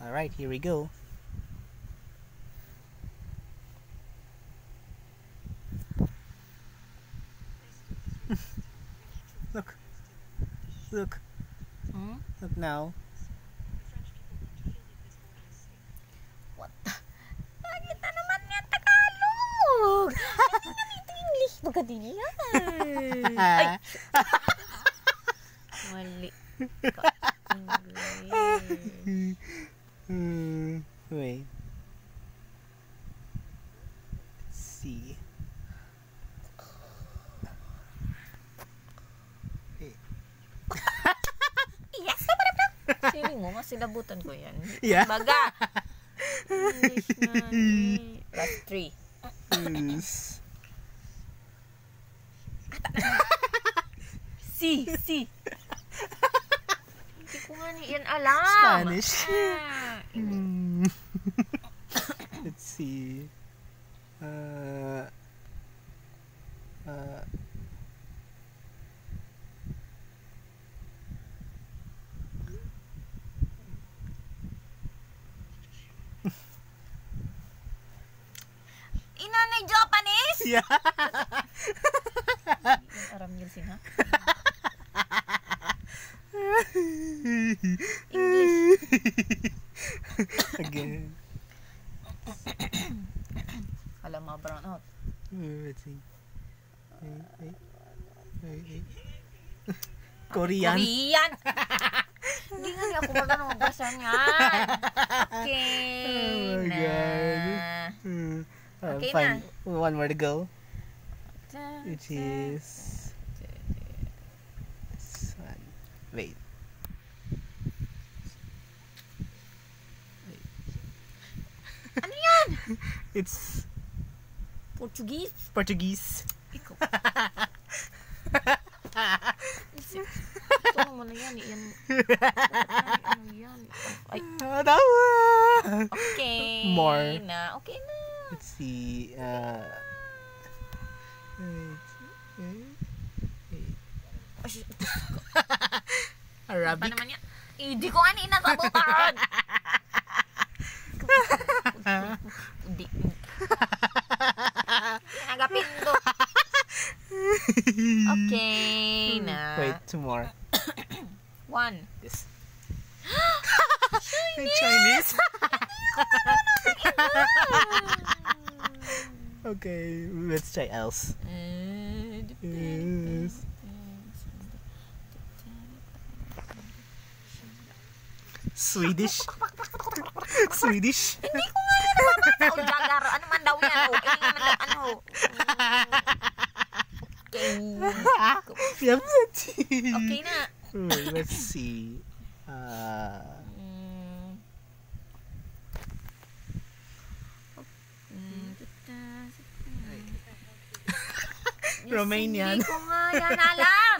Alright, here we go. Look. Look. Look now. What the? Bakit na naman yan Tagalog? Ito English pagkadili yan. Ay! Mali ka English. Wait. Let's see. Yes, na. Sili mo, masilabutan ko yan. Yeah. Baga. English na. Last 3. C. Hindi ko nga yan alam. Spanish. Ah. Let's see. Inanay Japanese? Yeah. Yung aram yun sina. Again. Alam mo, brown out. Let's see. Wait. Korean. Hindi nga niya ako magano magbasa niyan. Okay. Oh my God. Okay Fine. na. One more to go. Which is this one. Wait. Ano yan? It's Portuguese? Portuguese. Ikaw. Ito mo na yan. Ano yan? Ay. Tawa! Okay. More. Okay na. Let's see. Arabic. Pa naman yan. Hindi ko nga inasabutan. Hindi. Nagapin to. Okay na. Wait, 2 more. 1. Yes. Chinese. Okay, let's try else. Yes. Swedish. Swedish. Hindi ko nga yan nababasa. O, jagar. Ano man daw yan. O, hindi naman daw. Ano. Okay. Okay na. Wait, let's see. Romanian. Hindi ko nga yan alam.